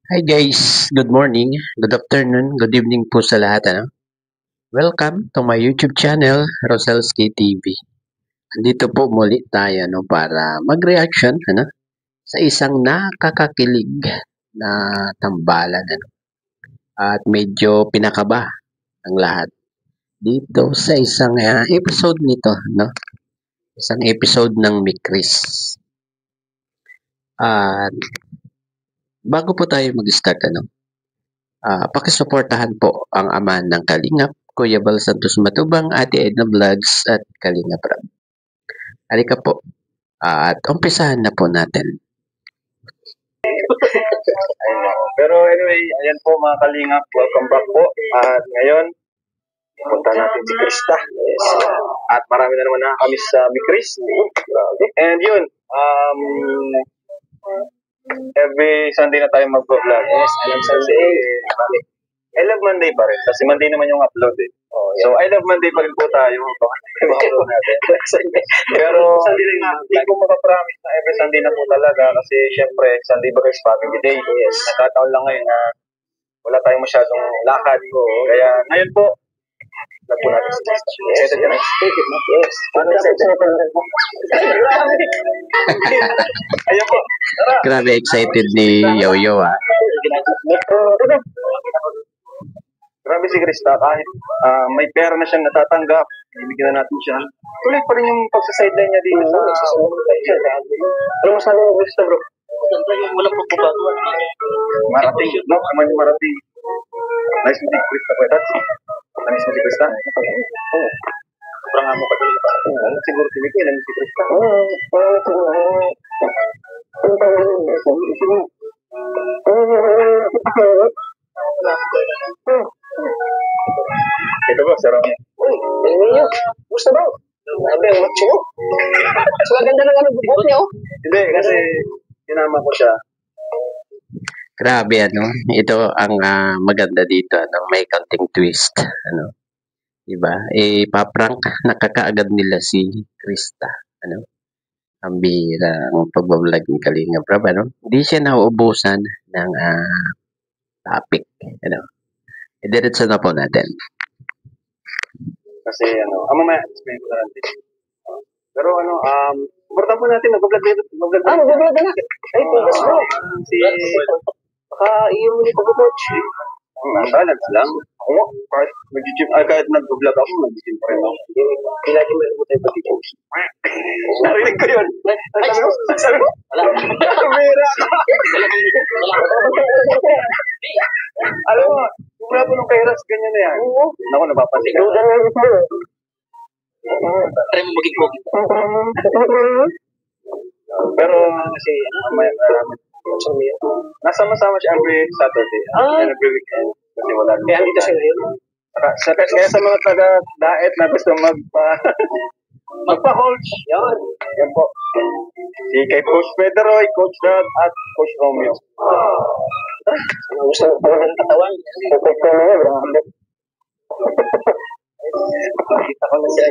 Hi guys, good morning, good afternoon, good evening po sa lahat. Welcome to my YouTube channel, Roselski TV. Andito po muli tayo para mag-reaction sa isang nakakakilig na tambalan. At medyo pinakaba ang lahat dito sa isang episode nito. Isang episode ng Mikris. At bago po tayo mag-start, pakisuportahan po ang ama ng Kalingap, Kuya Bal Santos Matubang, Ate Edna Vlogs at Kalingap Rab. Halika po at umpisahan na po natin. Pero anyway, ayan po mga Kalingap, welcome back po. At ngayon, punta natin si Krista. Yes. At marami na naman nakakamiss sa Mikris. And yun, every Sunday na tayo mag-vlog. Yes, alam Sunday. I Love Monday pa rin. Kasi Monday naman yung upload eh. Oh, yeah. So, I Love Monday pa rin po tayo. Pero, hindi ko mapapromise na every Sunday na po talaga. Kasi, syempre, Sunday ba guys, family day. Yes. Nakataon lang ngayon na wala tayong masyadong lakad ko. Kaya, ngayon po, vlog po natin si Krista. Excited ka na? Yes. Ayun po. Tara. Grabe excited ni Yoyo Grabe si Krista, kahit may pera na siyang natatanggap, ibigyan na natin siya. Tuloy pa rin yung pagsa-sideline niya dito sa Ano mo sabi mo, Krista, bro? Walang pagbabago. Marating, no? Kaman yung marating. Nice mo si Krista, kuya Tats. Nice mo si Krista? Oo. Sobrang amo ka tuloy pa. Siguro tinigil, alam si Krista. Ito ba, sarap niya. Uy, tingnan niyo. Gusto ba? Sabi ang macho. So, ganda ng buhok niya, oh. Hindi, kasi sinama ko siya. Grabe ito ang maganda dito, may counting twist, diba? Paprank nakakaagad nila si Krista, ang bihira ang pagbablog ni Kalingap Rab, Hindi siya nauubusan ng topic, Diretso na po natin. Kasi mamaya, explain ko na natin. Pero importante po natin, mag-vlog na. Mag-vlog na. Ay, pugas bro. Baka iyo mo nito, coach. Balance lang. Ako, kahit nag-vlog ako, nag-gym pa rin ako. Hindi lagi mo nito tayo pag-gym. Narinig ko yun. Sabi mo? Wala. Kamera ka. Alam mo, wala po nung kay Ras, ganyan na yan. Naku, napapansin ka. Try mo maging cookie. Pero kasi, mamaya nalaman. Nasama-sama siya every Saturday. Every weekend. Kasi wala rin. Kaya dito siya ngayon. Kaya sa mga taga-diet na gusto magpa-coach. Yan po. Si kay Coach Pedroy, Coach Rod, at Coach Romeo. Gusto ko ng katawan. Coach Romeo, grabe. Kita ko na siya.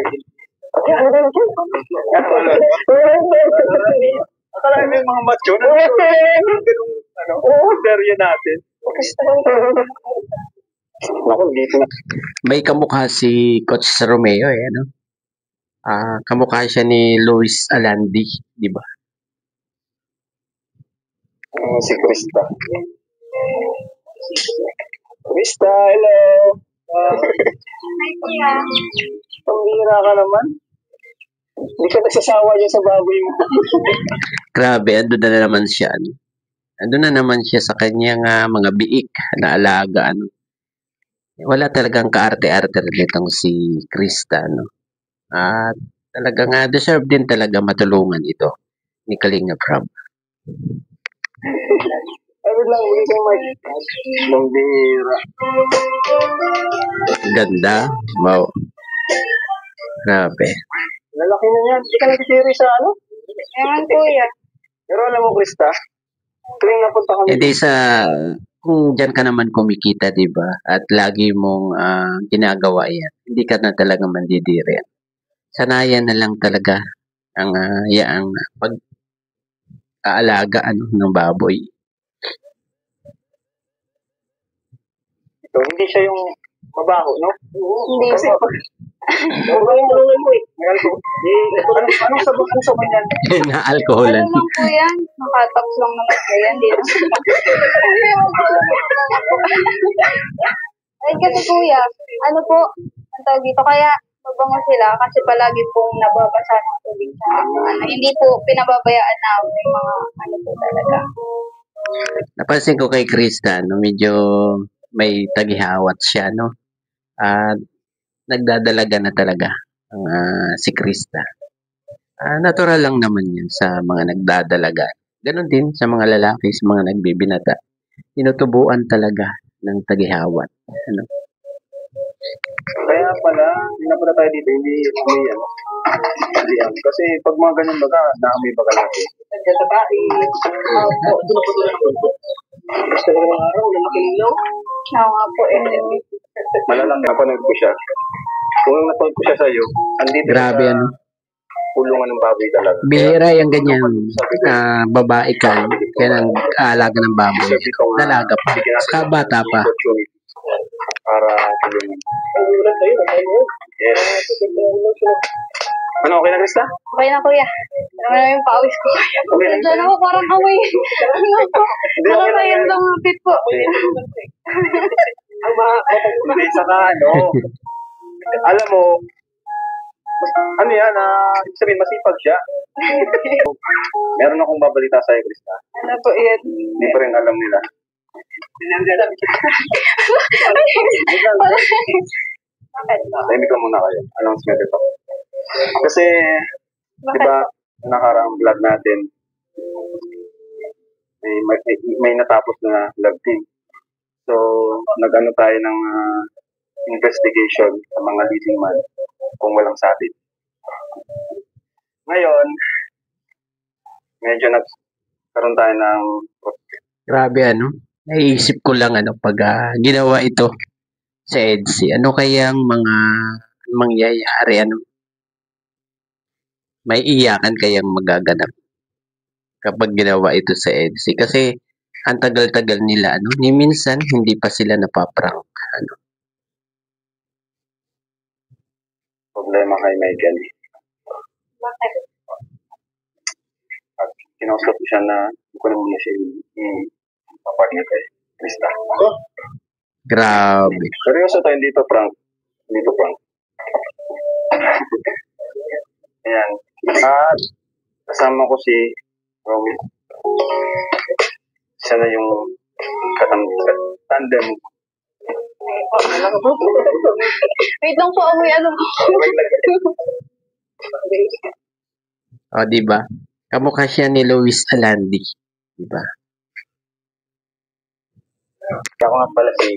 Ano ba yun? Akala mo yung mga macho na seryo natin. Ako, dito na. May kamukha si Coach Romeo, kamukha siya ni Luis Alandi, di ba? Si Krista. Krista, hello. Pambira ka naman. Hindi ka nagsasawa dyan sa baboy mo. Grabe, andun na naman siya. Andun na naman siya sa kanyang mga biik na alaga. Wala talagang kaarte-arte nitong si Krista. At talagang deserve din talaga matulungan ito ni Kalingap Rab. Ano lang, hindi ko Pambira. Ganda. Wow. Grabe. Lalaki na yan. Hindi ka nagtitiri sa ano? Ewan kuya. Pero alam mo, Krista, tuwing napunta kami. Kung dyan ka naman kumikita, di ba? At lagi mong ginagawa yan, hindi ka na talaga mandidiri. Sanayan na lang talaga ang pag-aalaga ng baboy. So, hindi siya yung mabaho, no? Hindi Kasi, po. mabaho mo eh. May alcohol. Anong sabon ang sabon yan? Na alkoholan. Ano lang po yan? Nakataps lang naman po yan. Hindi Ay, kasi kuya, ano po, ang tawag dito, kaya mabango sila kasi palagi pong nababasa ng tubig sa hindi po pinababayaan na may mga ano po talaga. Napansin ko kay Krista, no, medyo may tagihawat siya, no? At nagdadalaga na talaga ang si Krista. Natural lang naman yun sa mga nagdadalaga. Ganon din sa mga lalaki, sa mga nagbibinata. Tinutubuan talaga ng tagihawat. Ano? Kaya pala, hindi na pala tayo dito, hindi may ano. Hindi yan. Kasi pag mga ganyan baga, naamoy baga natin. Sa bahay, doon po doon ako. Basta ng mga araw, lalaking ilaw. Oo nga po, Malalang napanood ko siya. Kung napanood ko siya sa'yo, andito Grabe, sa ano? kulungan ng baboy talaga. Bihira yung ganyan babae ka, kaya nang alaga ng baboy. Dalaga pa. Saka bata pa. Para tulungan. Yes. Ano, okay na, Krista? okay na kuya. Ano na yung pawis ko. Okay na. Diyan ako parang amoy. Ano po? Ano ba yung lumapit po? Hindi, saka ano, alam mo, ano yan, ibig sabihin, masipag siya. Meron akong babalita sa'yo, Krista. Ano po yan? Hindi pa rin alam nila. Tahimik lang muna kayo. Announcement ito. Kasi, di ba, nakaraang vlog natin, may natapos na vlog team. So, nag-ano tayo ng investigation sa mga leading man kung walang sabi. Ngayon, medyo nagkaroon tayo ng Grabe, ano? Naisip ko lang, ano, pag ginawa ito sa EDSI, ano kayang mga mangyayari, ano? May iyakan kayang magaganap kapag ginawa ito sa EDSI. Kasi, ang tagal-tagal nila, ano? Ni minsan, hindi pa sila napaprank, ano? problema kay Michael. Bakit? At kinausap ko siya na hindi ko na muna siya ipapartner kay Krista. Grabe. Seryoso tayo, hindi to prank. Hindi to prank. Ayan. At kasama ko si Romy. Siya na yung tandem. Wait lang po, amoy ano. O, di ba? Kamukha siya ni Luis Alandi. Di ba? Ako nga pala si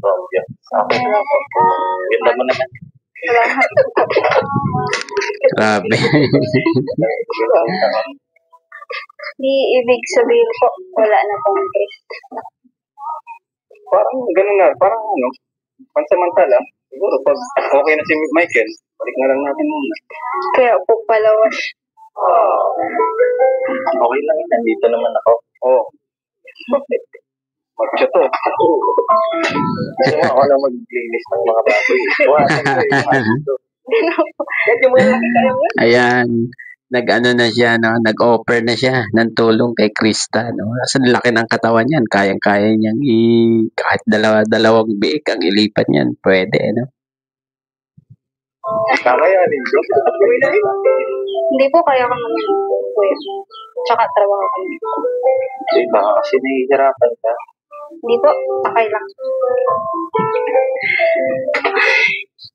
Romy. Okay. Ganda mo naman. Salamat. Grabe. Di ibig sabihin po, wala na pong Chris. Parang ganun nga. Parang ano, pansamantala. Siguro pag okay na si Michael, balik na lang natin muna. Kaya po palawas. Okay lang, nandito naman ako. Oo. Mag-chat to. Gusto mo ako na mag-linis ng mga baboy. Kaya mo lang kaya mo. Ayan. Nag-ano na siya, no? Nag-offer na siya ng tulong kay Krista, no? Kasi laki ng katawan niyan. Kayang-kaya niyang kahit dalawang biik ang ilipat niyan. Pwede, no? Kakayanin ko. Hindi po, kaya ko naman po yun. Tsaka trabaho ko. Baka kasi nahihirapan ka. Hindi po, okay lang.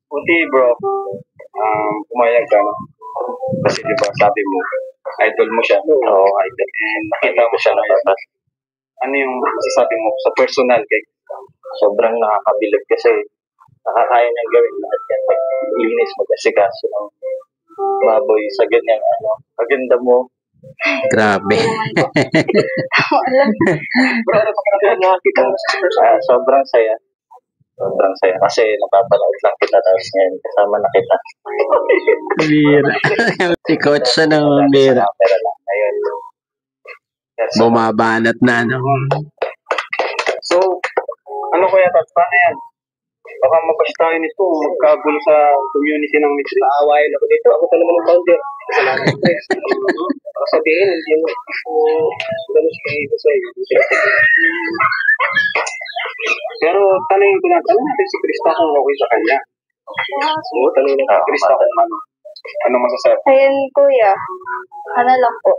Buti bro, pumayag ka, no? Kasi diba sabi mo, idol mo siya. Oo, idol. And nakita mo siya na ano yung masasabi mo sa personal kay sobrang nakakabilib kasi nakakaya niyang gawin lahat yan. Maglinis, mag-asikaso ng baboy sa ganyan, ano. Paganda mo. Grabe. Alam, Bro, ano pa ka nakakita mo sa personal? Sobrang saya. Sobrang saya. Kasi napapanood lang kita tapos ngayon kasama na kita. Bira. Si Coach siya ng bira. Pero lang. Ayun. Yes, Bumabanat na, no? So, ano Ano kaya, Tats? Paano yan? Baka mabash tayo nito, magkagulo sa community ng Mixed. Naawayan ako dito. Ako pa naman ang founder. Salamat, Chris. Baka sabihin, hindi mo ganun siya ito sa'yo. Pero tanong tinatanong natin si Krista kung okay sa kanya. Oo, tanong na. Krista kung ano. Ano masasabi? Ayun, kuya. Ano lang po.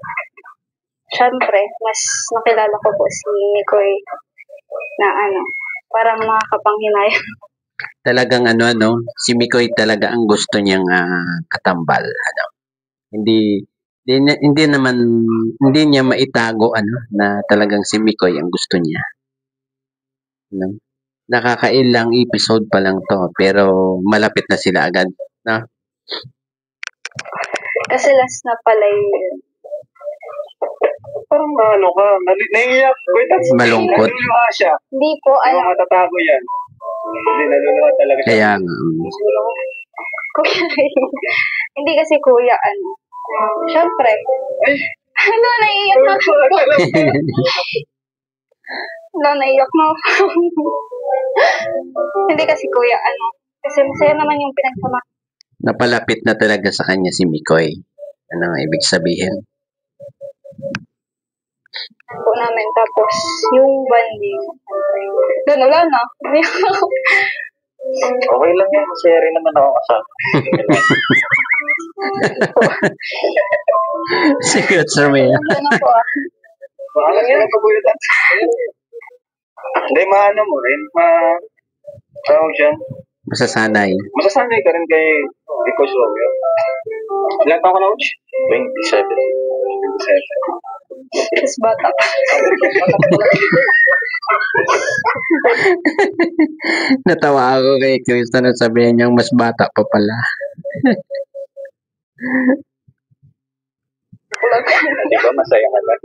Siyempre, mas nakilala ko po si Mikoy na parang makakapanghinayang. Talagang si Mikoy talaga ang gusto niyang katambal. Hindi naman, hindi niya maitago na talagang si Mikoy ang gusto niya. Nakakailang episode pa lang to, pero malapit na sila agad. No? Kasi last na pala yun. Parang ano ka, naiiyak. Wait, Tats. Malungkot. Naluluha siya. Hindi po, Yung matatago yan. Hindi, naluluha talaga siya. Kaya kuya, hindi kasi kuya, syempre, naiiyak na ako. Naiiyak na ako. Hindi kasi kuya, kasi masaya naman yung pinagsama napalapit na talaga sa kanya si Mikoy. Ano ang ibig sabihin? po namin. Tapos, yung bonding, doon, wala na. Okay lang yan. Masaya rin naman ako kasama. Secret survey. Wala na po Baka lang yan. Pabulutan. Hindi, maano mo rin. Tawag dyan. Masasanay. Masasanay ka rin kay Coach Romeo. Ilan taon ka na, Coach? 27. 27. Tapos bata. Natawa ako kay Chris na sabihin niyang mas bata pa pala. Di ba masaya ka ba?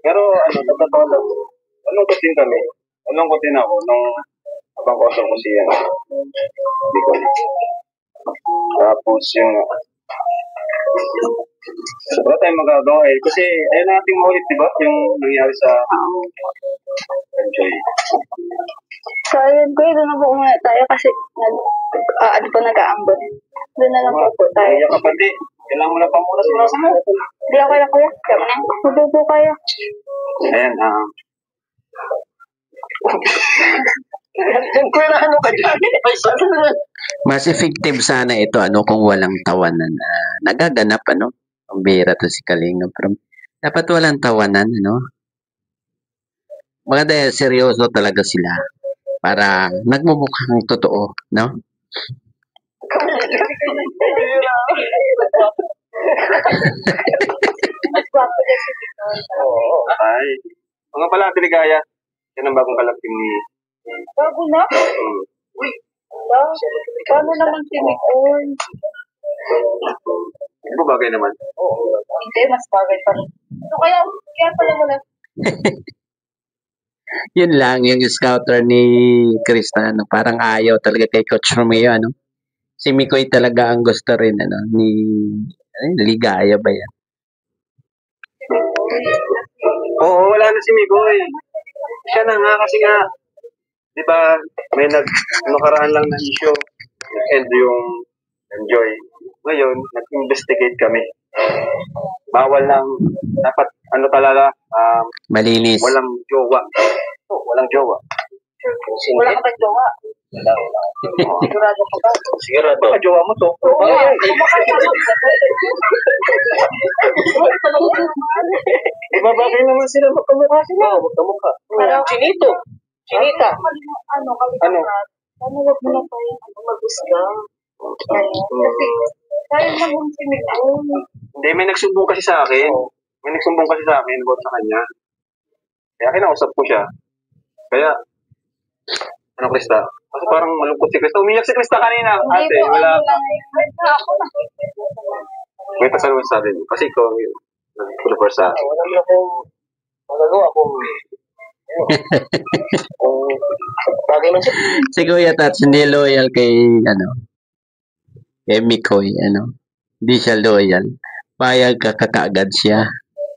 Pero totoo lang. Anong kutin kami? Anong kutin ako nung abang kosong ko siya. Hindi ko. Tapos yung wala tayong magagawa eh. Kasi ayun natin maulit, di ba? Yung nangyari sa Enjoy. So, ayun ko, doon na po muna tayo kasi nag-aambon. Doon na lang po tayo. Kaya kapatid, kailangan mo na pang muna sa mga. Hindi ako lang kuya. Kaya na. Mabubo kayo. Ayan, Mas effective sana ito kung walang tawanan na nagaganap ang bira to si Kalinga pero dapat walang tawanan mga dahil seryoso talaga sila para nagmumukhang totoo Oo. Ay. Mga pala, Tiligaya. Yan ang bagong kalapim ni... Bago na? Uy. Wala. Paano naman sinikon? Hindi ba bagay naman? Oo. Hindi, mas bagay pa rin. So, kaya pala wala. Yun lang yung scouter ni Krista parang ayaw talaga kay Coach Romeo si Mikoy talaga ang gusto rin ni Ligaya ba yan? Oo, wala na si Migoy. Siya na nga kasi nga, di ba, may nakaraan lang na issue and yung Enjoy. Ngayon, nag-investigate kami. Bawal lang, dapat talaga, Malinis. walang jowa. Walang jowa. Wala ka ba jowa? Sigurado ka ba? Sigurado. Baka jowa mo to. Oo. Ibabagay naman sila, magkamukha sila. Magkamukha. Chinito. Chinita. Ano? Ano wag mo na tayo mag-usga? Kasi, kaya naman si Mikon. Hindi, may nagsumbong kasi sa akin. May nagsumbong kasi sa akin about sa kanya. Kaya kinausap ko siya. Kaya, Krista? Kasi parang malungkot si Krista. Umiyak si Krista kanina. Ate, wala. May pasalungan sa atin. Kasi ikaw, nag-prefer sa akin. Wala mo akong magagawa kung bagay man siya. Si Kuya Tats hindi loyal kay kay Mikoy hindi siya loyal payag ka kakaagad siya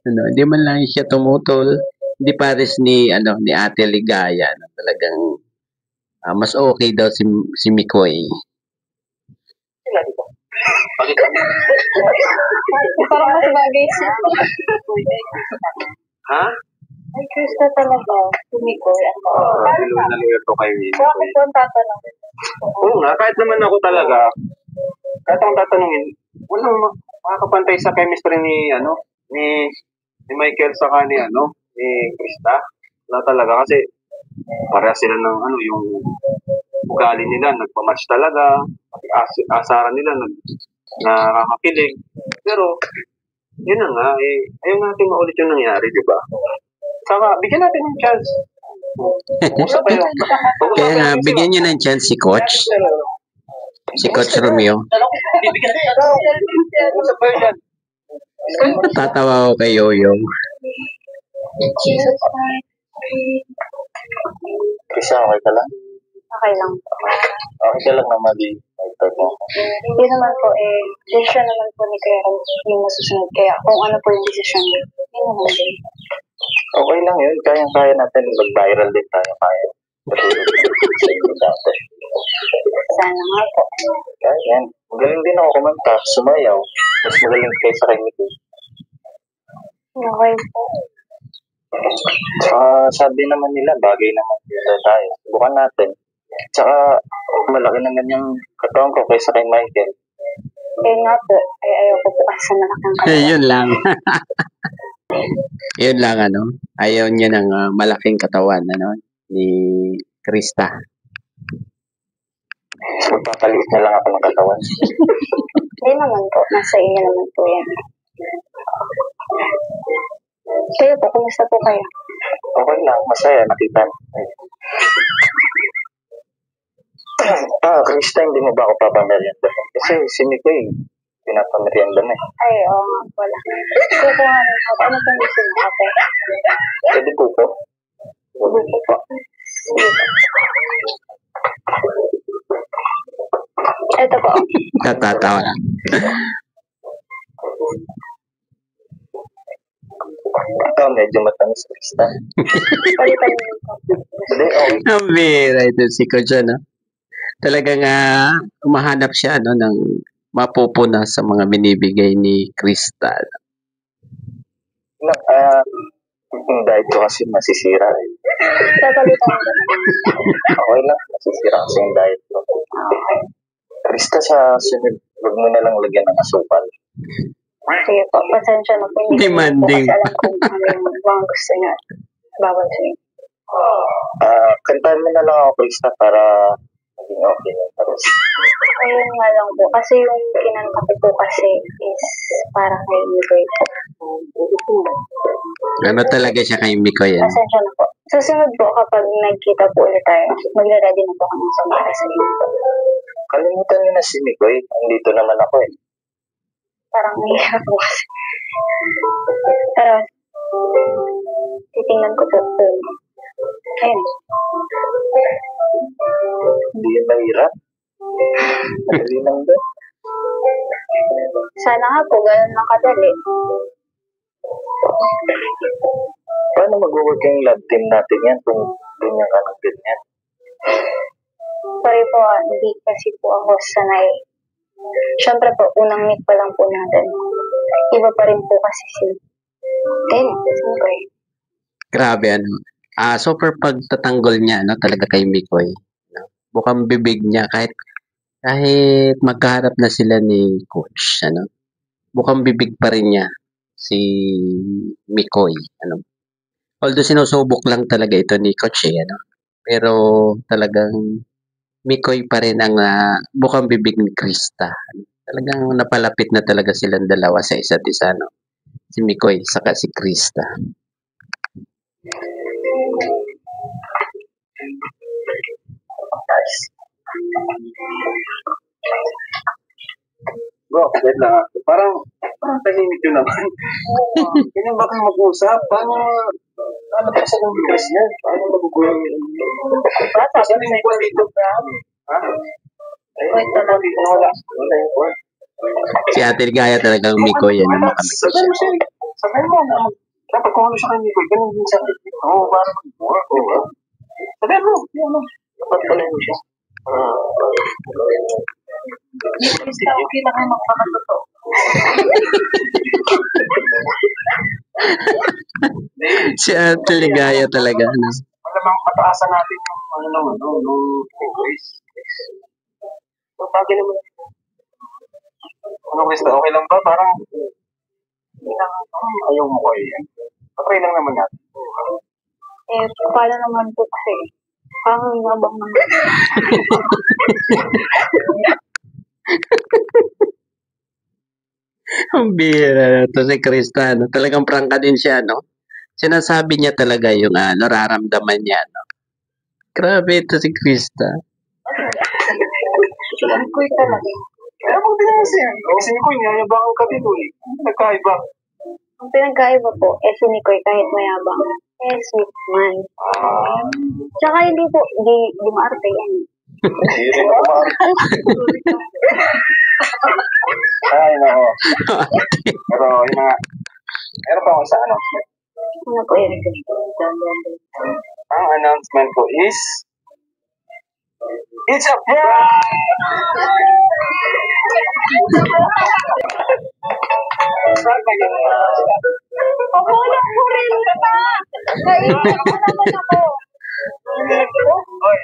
Ano, hindi man lang siya tumutol. Hindi pares ni ni Ate Ligaya na talagang mas okay daw si Mikoy. Sila dito. Parang mas bagay siya. Ha? Ay, Krista talaga. Tumikoy. Nalulungkot ko kay So, ako po ang tatanong. Oo nga, kahit naman ako talaga, kahit akong tatanungin, walang makakapantay sa chemistry ni Michael saka ni Krista. Wala talaga kasi pareha sila ng yung ugali nila, nagmamatch talaga, asaran nila, nakakakilig. Pero, yun na nga, ayaw natin maulit yung nangyari, di ba? Saka, bigyan natin ng chance. Usap kayo. Kaya nga, bigyan niyo ng chance si Coach. Si Coach Romeo. Bibigyan natin ng chance. Usap kayo dyan. Tatawa ako kay Yoyong. Jesus. Krista, okay ka lang? Okay lang po. Okay ka lang na maging fighter mo. Hindi naman po desisyon naman po ni Kuya Ram yung masusunod. Kaya kung ano po yung desisyon niya, yun naman din. Okay lang yun. Kayang-kaya natin. Mag-viral din tayo kaya. Sa inyo dati. Sana nga po. Kaya yan. Magaling din ako kumanta. Sumayaw. Mas magaling kaysa kay Miki. Okay po. Sabi naman nila, bagay naman dito tayo. Subukan natin. Tsaka, malaki naman yung katawan ko kaysa kay Michael. Kaya nga po, ay ayaw ko po kasi malaking katawan. Yun lang. Yun lang Ayaw niya ng malaking katawan ni Krista. Magpapaliit na lang ako ng katawan. Hindi naman po, nasa inyo naman po yan. Kayo po, kumusta po kayo? Okay lang, masaya, nakita. Krista, hindi mo ba ako papamerienda? Kasi si Mikoy, pinapamerienda na eh. Ay, oo nga, wala. Kukuha na po. Ano pong gusto mo, kape? Pwede po po. Buko po. Ito po. Tatatawa lang. Medyo matamis, Krista. Palitan niyo po. Hindi, okay. Ang bira ito si Coach, Talagang umahanap siya ng mapupuna sa mga binibigay ni Krista. Yung diet ko kasi masisira eh. Papalitan niyo po. Okay lang, masisira kasi yung diet ko. Krista, sa sunod, huwag mo na lang lagyan ng asukal. Sige po, pasensya na po. Hindi ko po Demanding. kasi alam kung ano yung mga gusto niya. Bawal sa inyo. Kantahan mo na lang ako, Krista, para maging okay na. Tapos, Ayun nga lang po. Kasi yung kinanta ko po kasi is para kay Mikoy po. Talaga siya kay Mikoy. Pasensya na po. Susunod po kapag nagkita po ulit tayo, magre-ready na po kami sa mga sa inyo. kalimutan niyo na si Mikoy. Andito naman ako eh. Parang mahirap po kasi. Pero, titingnan ko po. Ayun. Hindi yun mahirap. Madali lang ba? Sana nga po, ganun lang kadali. Paano mag-work yung lab team natin yan kung ganyan ka ng ganyan? Sorry po, hindi kasi po ako sanay. Siyempre po, unang meet pa lang po natin. Iba pa rin po kasi si Mikoy. Grabe super pagtatanggol niya talaga kay Mikoy. Bukang bibig niya kahit magkaharap na sila ni Coach, bukang bibig pa rin niya si Mikoy, Although sinusubok lang talaga ito ni Coach pero talagang Mikoy pa rin ang bukang bibig ni Krista. Talagang napalapit na talaga silang dalawa sa isa't isa, si Mikoy saka si Krista. Nice. Bro, wait lang. Parang tahimik yun naman. Ganyan ba kayo mag-usap? Paano pa sa ng bukas yan? Paano magugulang yun? Kasi ano yung buwan dito? Ha? Wait na lang dito. Wala yung buwan. Si Ate Ligaya talagang Mikoy, makamit. Sabi mo siya. Sabihin mo na dapat kung ano siya kay Mikoy, ganun din sa akin. Oo, para mag-work, di ba? Sabihin mo, dapat pala mo siya. Okay na kayo magpapatotoo. Si Ate Ligaya talaga. Ano? Malamang pataasan natin yung ano naman, yung Grace. So, bagay naman. Ano, Krista, okay lang ba? Parang, ayaw mo ko yan. Okay lang naman natin. Paano naman po kasi? Parang nabang naman. Ang bira na to si Krista. No? Talagang prangka din siya, no? Sinasabi niya talaga yung nararamdaman niya, no? Grabe ito si Krista. Mikoy talaga. Kaya mo din naman siya. Kasi Mikoy, yayabangan ka din ulit. Nagkaiba. Ang pinagkaiba po, si Mikoy kahit mayabang. Sweet man. Tsaka hindi po, di maarte yan. Hindi rin ako maarte. Ay, nako. Pero, yun na nga. Meron pa ako sa announcement. Ano po yun? Ang announcement ko is it's a prank! Prank ba yun? Pagulong po rin ka pa! Naiiyak ko naman ako. Hoy!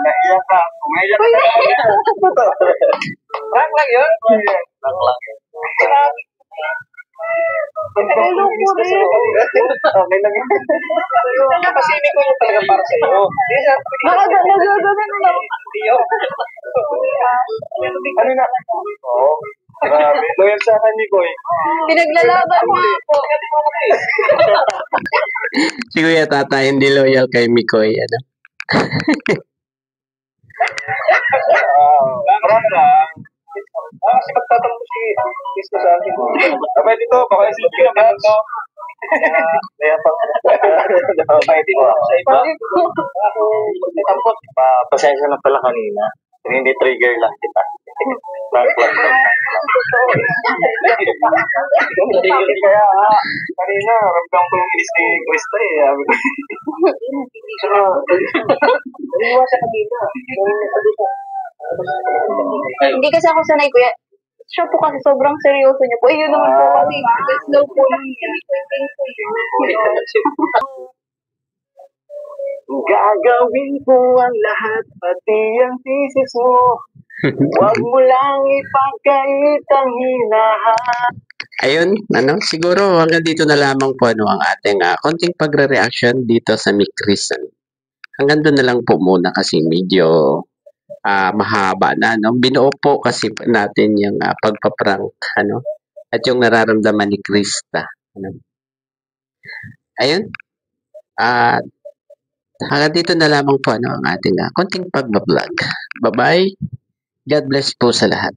Naiyak ka. Naiyak ka. Prank lang yun? Prank lang. Hello po rin. Okay lang yun. Kasi hindi ko yung talaga para sa iyo. Baka nagagawin na ako. Ano na? Oo. Grabe. Loyal sa akin ni Koy. Pinaglalaban mo ako. Si Kuya Tata hindi loyal kay Mikoy. Ano? Marami lang. Kasi magtatanong si Kristo sa akin. Abay dito, baka yung silip ka ba? Kaya pa. Abay dito ako sa iba. Ako, tampot. Pasensya na pala kanina. Hindi trigger lang kita. Kaya kanina, ramdam ko yung inis ni Krista eh. Naliwa siya kanina. Hindi kasi ako sanay, kuya. Siya po kasi sobrang seryoso niya po. Yun naman po kasi. Slow po nun niya. Gagawin ko ang lahat, pati ang thesis mo. Huwag mo lang ipagkait ang hinahan. Ayun, siguro hanggang dito na lamang po ang ating konting pagre-reaction dito sa Mikris. Hanggang doon na lang po muna kasi medyo mahaba na. Binuo po kasi natin yung pagpaprank, at yung nararamdaman ni Krista. Ayun. Hanggang dito na lamang po ang ating konting pagbablog. Bye-bye. God bless po sa lahat.